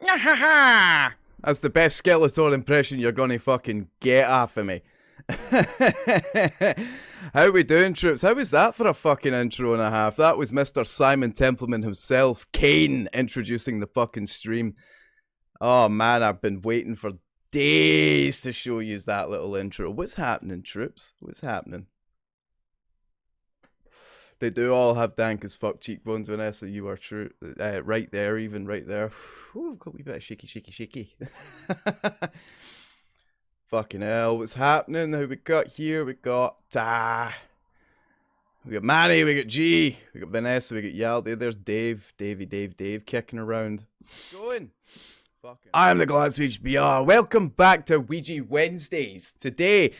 That's the best Skeletor impression you're gonna fucking get off of me. How we doing, troops? How was that for a fucking intro and a half? That was Mr. Simon Templeman himself, Kain, introducing the fucking stream. Oh man, I've been waiting for days to show you that little intro. What's happening, troops? What's happening? They do all have dank as fuck cheekbones, Vanessa. You are true. Right there, even right there. Ooh, got a wee bit of shaky. Fucking hell, what's happening? Who we got here? We got Manny, we got G, we got Vanessa, we got Yaldi. There's Dave kicking around. Going. I'm the Glaswegian BR. Welcome back to Ouija Wednesdays. Today,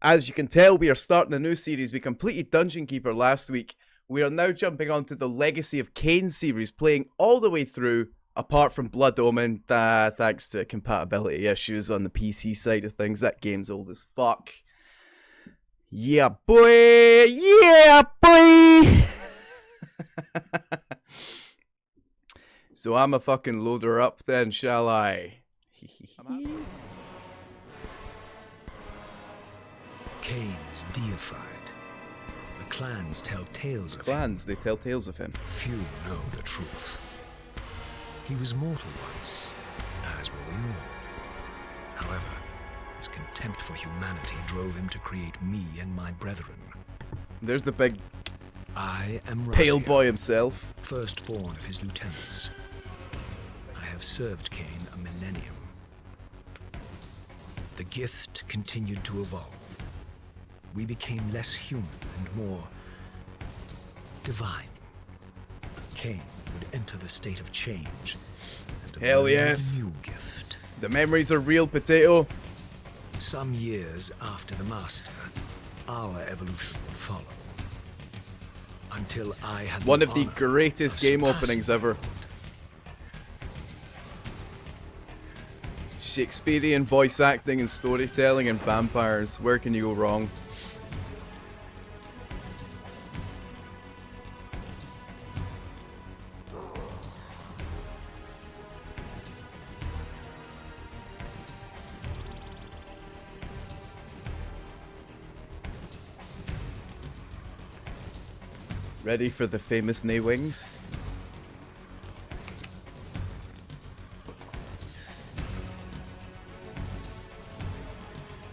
as you can tell, we are starting a new series. We completed Dungeon Keeper last week. We are now jumping on to the Legacy of Kain series, playing all the way through, apart from Blood Omen, thanks to compatibility issues on the PC side of things. That game's old as fuck. Yeah, boy! Yeah, boy! So I'm a fucking loader up then, shall I? Kain is deified. The clans tell tales of him. They tell tales of him. Few know the truth. He was mortal once, as were we all. However, his contempt for humanity drove him to create me and my brethren. There's the big I am pale boy himself. Firstborn of his lieutenants. I have served Kain a millennium. The gift continued to evolve. We became less human and more divine. Kain would enter the state of change. And hell yes. A new gift. The memories are real, potato. Some years after the master, our evolution would follow. Until I had one of the greatest game openings ever. Shakespearean voice acting and storytelling and vampires. Where can you go wrong? Ready for the famous knee wings?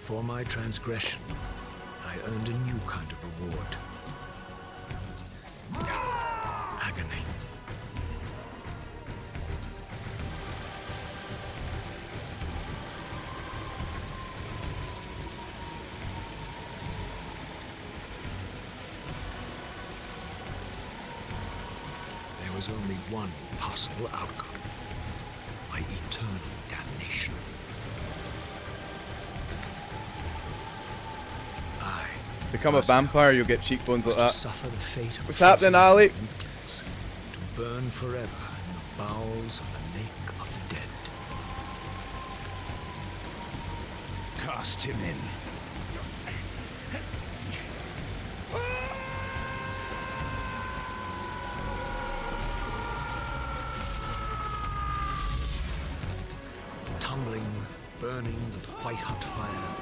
For my transgression, I earned a new kind of reward. Agony. There was only one possible outcome. My eternal damnation. Become a vampire, you'll get cheekbones like that. Suffer the fate of what's happening, Ali? To burn forever in the bowels of the lake of the dead. Cast him in. Tumbling, burning with white-hot fire,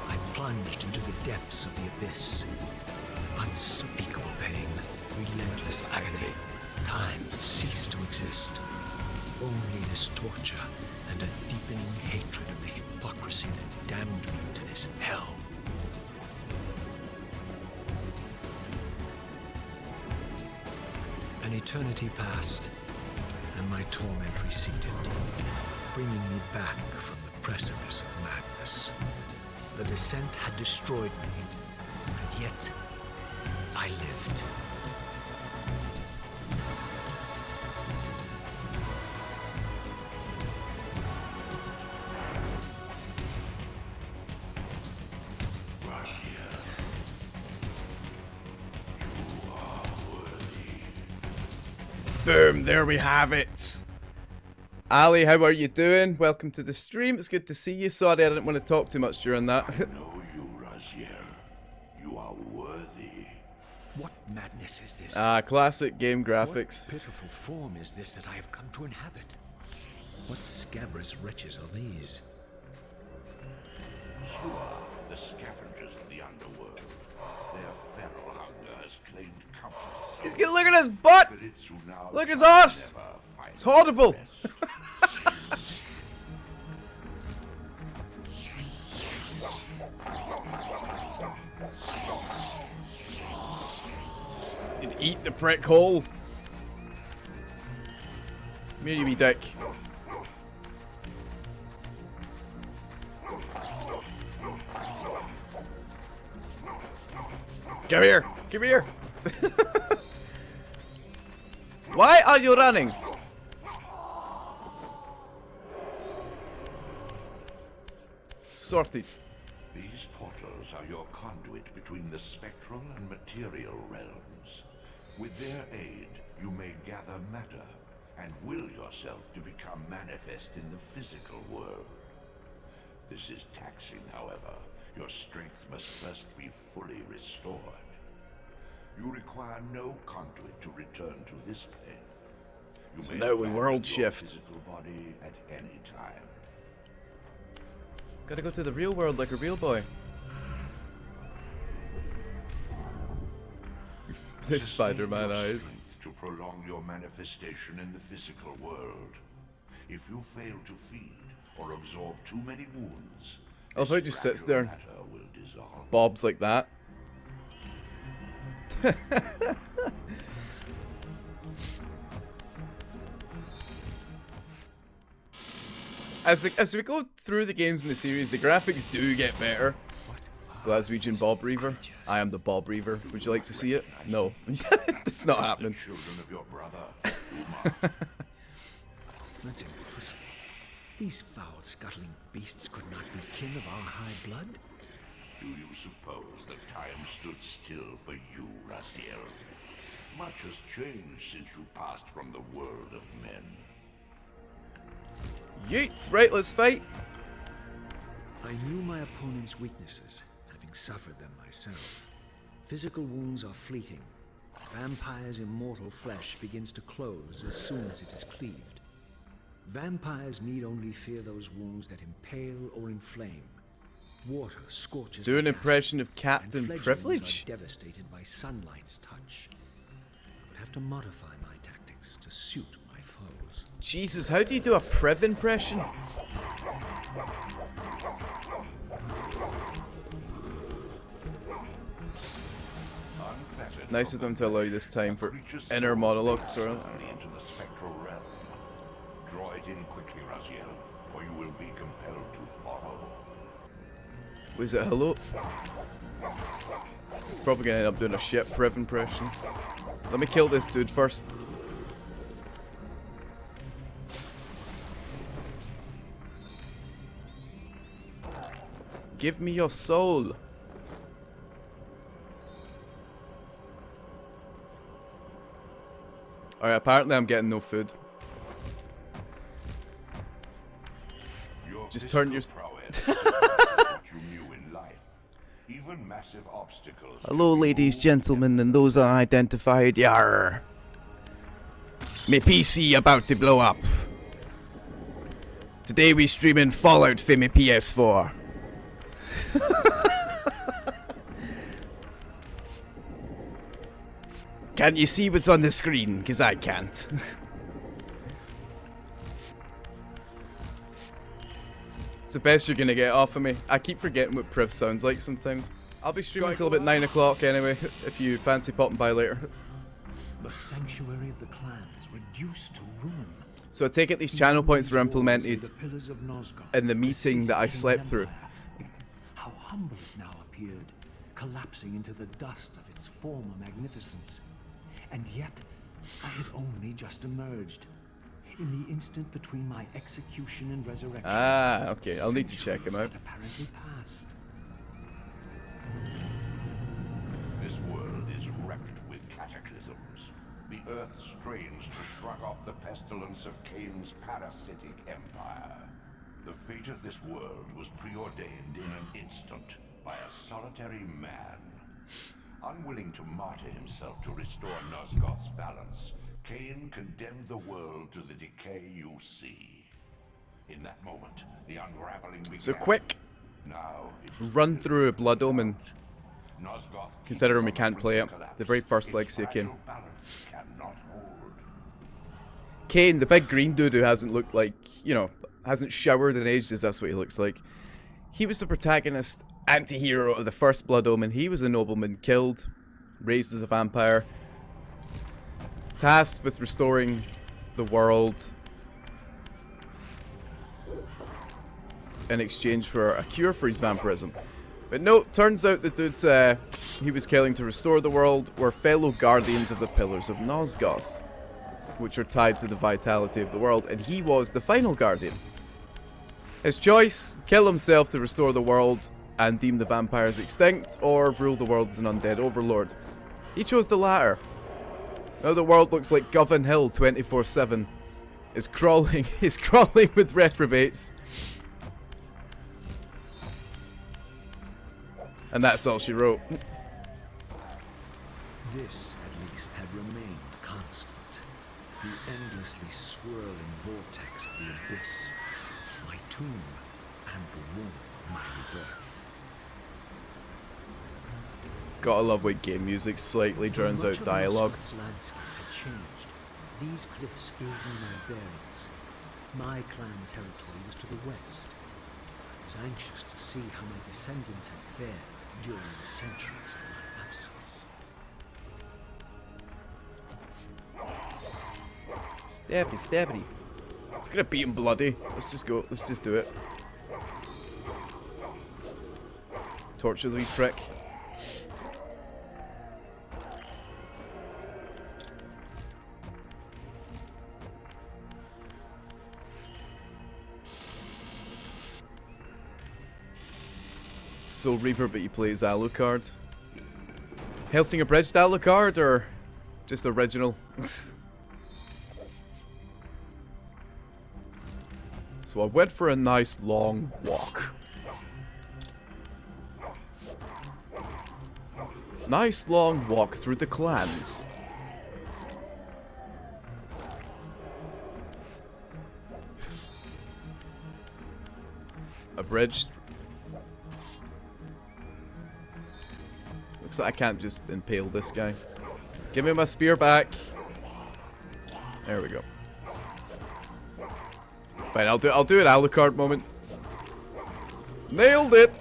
I plunged into the depths of the abyss. Unspeakable pain, relentless agony. Time ceased to exist. Only this torture and a deepening hatred of the hypocrisy that damned me to this hell. An eternity passed, and my torment receded, bringing me back from the precipice of madness. The descent had destroyed me, and yet I lived. Boom, there we have it. Ali, how are you doing? Welcome to the stream. It's good to see you. Sorry I didn't want to talk too much during that. I know you, Raziel. You are worthy. What madness is this? Classic game graphics. What pitiful form is this that I have come to inhabit? What scabrous wretches are these? Sure, the scavengers of the underworld. Their feral hunger has claimed countless He's gonna look at his butt! spirits who now Look at his arse! never find It's horrible! rest. You'd eat the prick hole. Come here, you wee dick. Come here! Come here! Why are you running? Sorted. These portals are your conduit between the spectral and material realms. With their aid, you may gather matter and will yourself to become manifest in the physical world. This is taxing, however. Your strength must first be fully restored. You require no conduit to return to this plane. You So may now we abandon world your shift. physical body at any time. Gotta go to the real world like a real boy. This Sustain Spider-Man your eyes. strength to prolong your manifestation in the physical world. If you fail to feed or absorb too many wounds, Oh, if I this just sits there fragile and matter will dissolve. bobs like that. As we go through the games in the series, the graphics do get better. Glaswegian Bob Reaver. I am the Bob Reaver. Would you like to see it? No. It's not happening. Children of your brother. That's impossible. These foul, scuttling beasts could not be kin of our high blood. Do you suppose that time stood still for you, Raziel? Much has changed since you passed from the world of men. Yeets! Right, let's fight. I knew my opponent's weaknesses, having suffered them myself. Physical wounds are fleeting. Vampire's immortal flesh begins to close as soon as it is cleaved. Vampires need only fear those wounds that impale or inflame. Water scorches. Do an like acid, impression of and Captain fledglings Privilege. are devastated by sunlight's touch. I would have to modify my tactics to suit my foes. Jesus, how do you do a Priv impression? Unfettered Nice of them to allow you this time for inner monologues. Sorry. into the spectral realm. Draw it in quickly, Raziel, or you will be compelled to follow. Was it hello? Probably gonna end up doing a shit Priv impression. Let me kill this dude first. Give me your soul. Alright, apparently I'm getting no food. Your Just turn physical your- prowess is what you knew in life. Even massive obstacles. Hello, ladies, gentlemen, and those unidentified. Yarr. Me PC about to blow up. Today we streaming Fallout for me PS4. Can't you see what's on the screen? Cause I can't. It's the best you're gonna get off of me. I keep forgetting what Priv sounds like sometimes. I'll be streaming until about 9 o'clock anyway, if you fancy popping by later. The sanctuary of the clans reduced to ruin. So I take it these channel points were implemented The pillars of Nosgoth, in the meeting that I slept through. How humble it now appeared, collapsing into the dust of its former magnificence. And yet, I had only just emerged. In the instant between my execution and resurrection. Ah, okay, I'll need to check him out. centuries had apparently passed. This world is wrecked with cataclysms. The earth strains to shrug off the pestilence of Kain's parasitic empire. The fate of this world was preordained in an instant by a solitary man. Unwilling to martyr himself to restore Nosgoth's balance, Kain condemned the world to the decay you see. In that moment, the unraveling began. So quick, Now it run through a Blood Omen. Nosgoth Considering we keeps on can't play it, collapse. the very first Its legacy of Kain. fragile balance cannot hold. Kain, the big green dude who hasn't looked like, you know, hasn't showered in ages, that's what he looks like. He was the protagonist, anti-hero of the first Blood Omen. He was a nobleman killed, raised as a vampire, tasked with restoring the world in exchange for a cure for his vampirism. But no, turns out the dudes he was killing to restore the world were fellow guardians of the Pillars of Nosgoth, which are tied to the vitality of the world, and he was the final guardian. His choice, kill himself to restore the world and deem the vampires extinct, or rule the world as an undead overlord. He chose the latter. Now the world looks like Govan Hill 24/7. Is crawling with reprobates. And that's all she wrote. This, at least, had remained constant. The endlessly swirling vortex of the abyss. My tomb and the womb of my rebirth. Gotta love when game music slightly drowns out dialogue. Much of the Scots landscape had changed. These cliffs gave me my bearings. My clan territory was to the west. I was anxious to see how my descendants had fared during the centuries of my absence. Stabby, stabby. It's gonna beat him bloody. Let's just go. Let's just do it. Torture the wee prick. So Reaver, but you play as Alucard. Helsing abridged Alucard or just original? So I went for a nice long walk. Nice long walk through the clans. Abridged. Looks like I can't just impale this guy. Give me my spear back. There we go. Fine, I'll do an Alucard moment. Nailed it.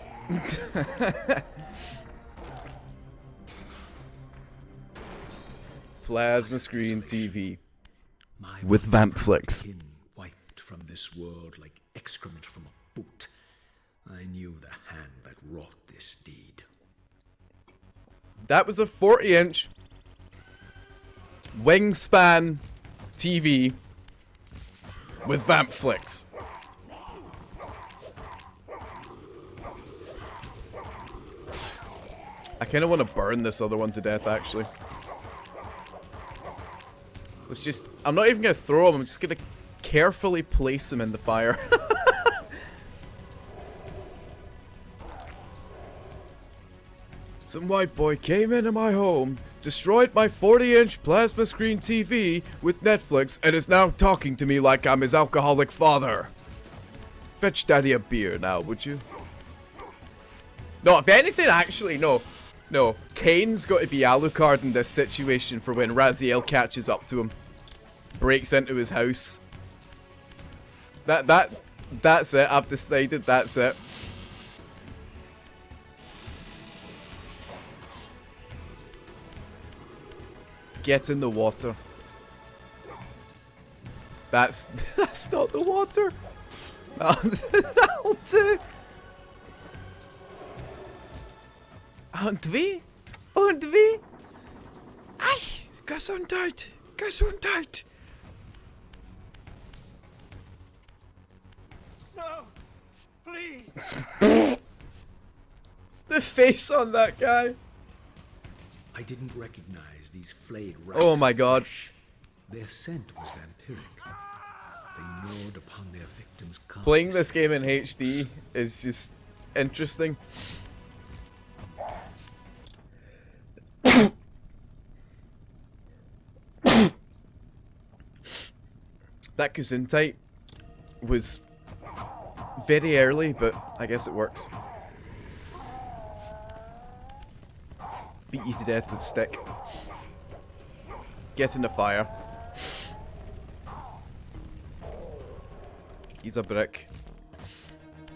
Plasma screen TV My with vamp flicks. skin wiped from this world like excrement from a boot. I knew the hand that wrought this deed. That was a 40-inch wingspan TV with vamp flicks. I kind of want to burn this other one to death, actually. Let's just... I'm not even going to throw him. I'm just going to carefully place him in the fire. Some white boy came into my home, destroyed my 40-inch plasma screen TV with Netflix, and is now talking to me like I'm his alcoholic father. Fetch daddy a beer now, would you? No, if anything, actually, no. No, Kain's got to be Alucard in this situation for when Raziel catches up to him. Breaks into his house. That's it, I've decided, that's it. Get in the water. That's not the water. That'll do. Und wie? Asch, Gesundheit, Gesundheit. No, please. The face on that guy. I didn't recognize these flayed Oh rats. my god. Their scent was vampiric. They gnawed upon their victims' carcasses. Playing this game in HD is just interesting. That Gesundheit was Very early, but I guess it works. Beat you to death with stick. Get in the fire. He's a brick.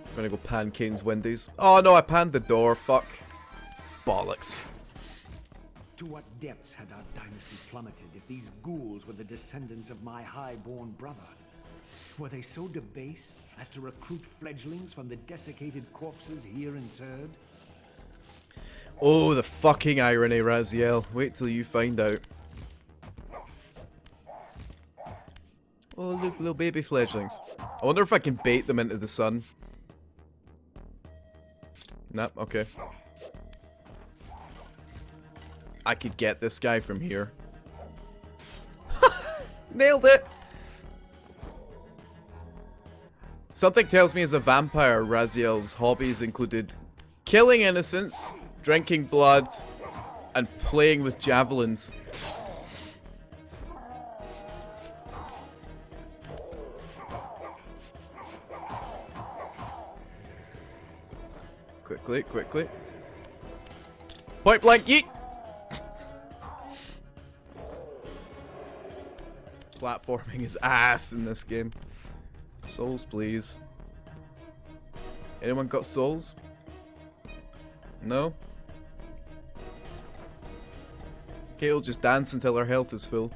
I'm gonna go pan Kain's windows. Oh no, I panned the door. Fuck. Bollocks. To what depths had our dynasty plummeted if these ghouls were the descendants of my high-born brother? Were they so debased as to recruit fledglings from the desiccated corpses here interred? Oh, the fucking irony, Raziel. Wait till you find out. Oh, look, little baby fledglings. I wonder if I can bait them into the sun. Nah, okay. I could get this guy from here. Nailed it! Something tells me as a vampire, Raziel's hobbies included killing innocents, drinking blood, and playing with javelins. Quickly, quickly. Point blank, yeet! Platforming is ass in this game. Souls, please. Anyone got souls? No? Okay, we'll just dance until our health is full.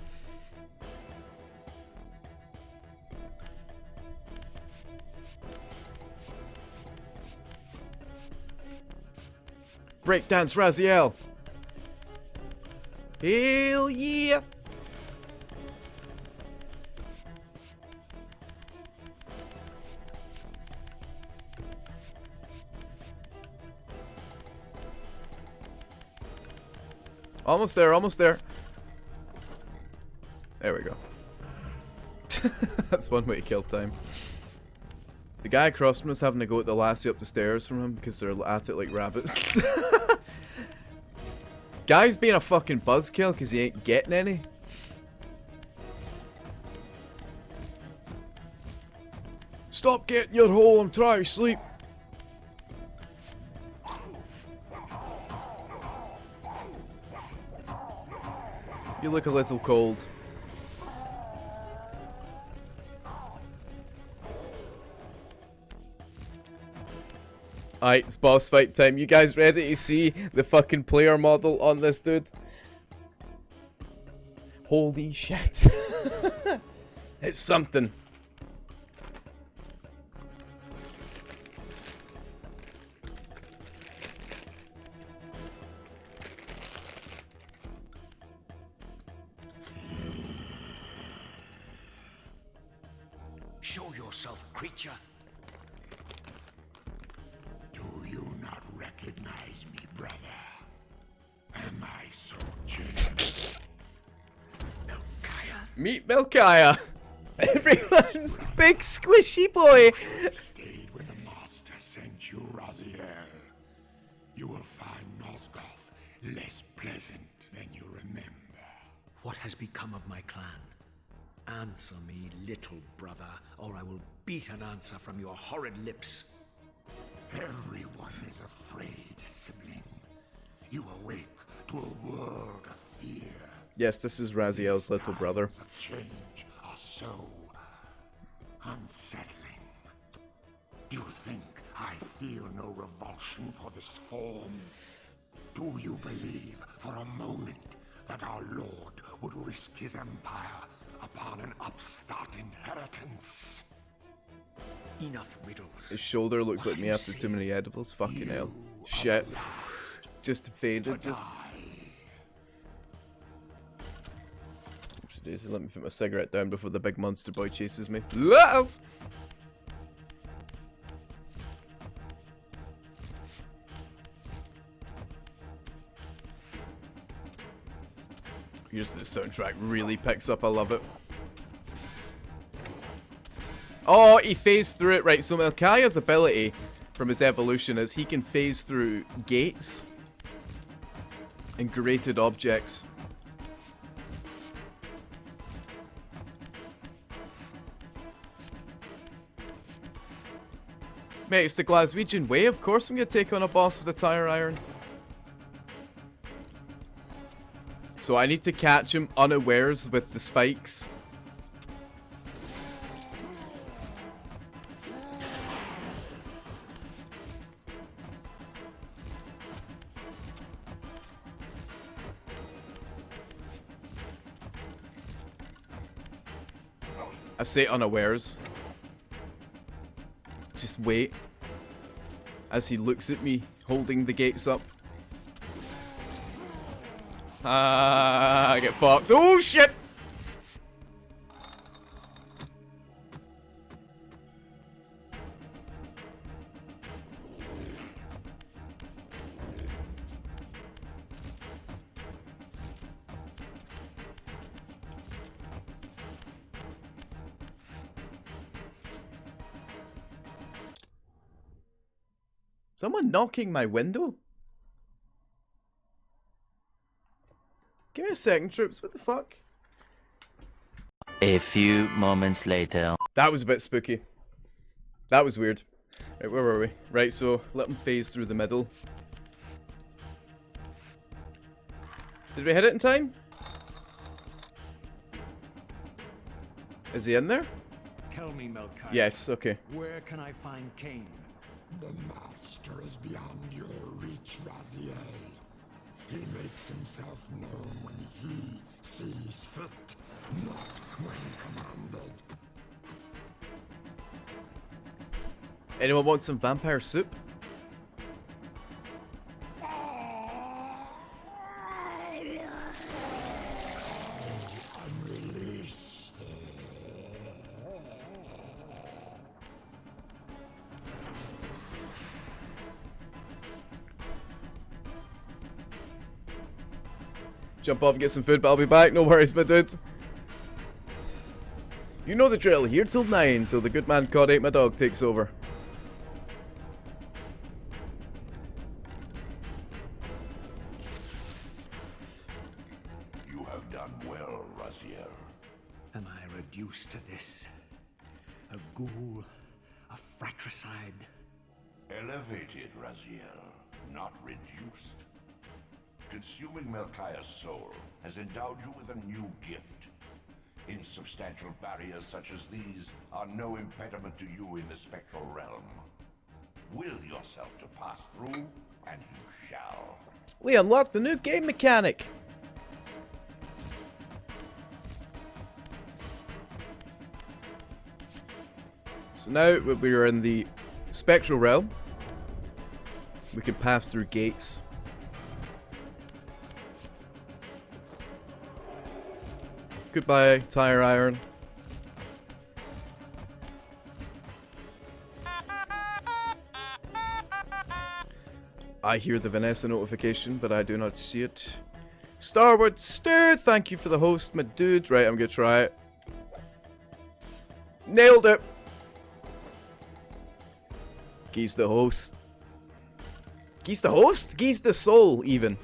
Breakdance Raziel! Hell yeah! Almost there, almost there. There we go. That's one way to kill time. The guy across from us having to go at the lassie up the stairs from him because they're at it like rabbits. Guy's being a fucking buzzkill because he ain't getting any. Stop getting your hole, I'm trying to sleep. You look a little cold. Alright, it's boss fight time. You guys ready to see the fucking player model on this dude? Holy shit. It's something. Show yourself, creature. Do you not recognize me, brother? Am I so changed? Melchiah. Meet Melchiah. Everyone's big squishy boy. Stayed when the master sent you, Raziel. You will find Nosgoth less pleasant than you remember. What has become of my clan? Answer me, little brother, or I will beat an answer from your horrid lips. Everyone is afraid, sibling. You awake to a world of fear. Yes, this is Raziel's little brother. Times of change are so unsettling. Do you think I feel no revulsion for this form? Do you believe for a moment that our Lord would risk his empire upon an upstart inheritance? Enough riddles. His shoulder looks like me after too many edibles. Fucking hell. Shit. Just faded. Just. Let me put my cigarette down before the big monster boy chases me. Whoa! Here's the soundtrack really picks up. I love it. Oh, he phased through it. Right, so Melchiah's ability from his evolution is he can phase through gates and grated objects. Mate, it's the Glaswegian way. Of course I'm gonna take on a boss with a tire iron. So I need to catch him unawares with the spikes. I say unawares. Just wait. As he looks at me, holding the gates up. I get fucked. Oh shit! Someone knocking my window? Give me a second, troops. What the fuck? A few moments later. That was a bit spooky. That was weird. Right, where were we? Right, so let him phase through the middle. Did we hit it in time? Is he in there? Tell me, Melchior. Yes, okay. Where can I find Kain? The master is beyond your reach, Raziel. He makes himself known when he sees fit, not when commanded. Anyone want some vampire soup? Unreleased. Jump off and get some food, but I'll be back. No worries, my dude. You know the drill. Here till 9, till the good man Cod ate my dog takes over. You have done well, Raziel. Am I reduced to this? A ghoul? A fratricide? Elevated, Raziel, not reduced. Consuming Melchiah's soul has endowed you with a new gift. Insubstantial barriers such as these are no impediment to you in the spectral realm. Will yourself to pass through, and you shall. We unlocked a new game mechanic. So now we're in the spectral realm. We can pass through gates. Goodbye, tire iron. I hear the Vanessa notification, but I do not see it. Starward Stew, thank you for the host, my dude. Right, I'm gonna try it. Nailed it. Geese the host. Geese the host? Geese the soul, even.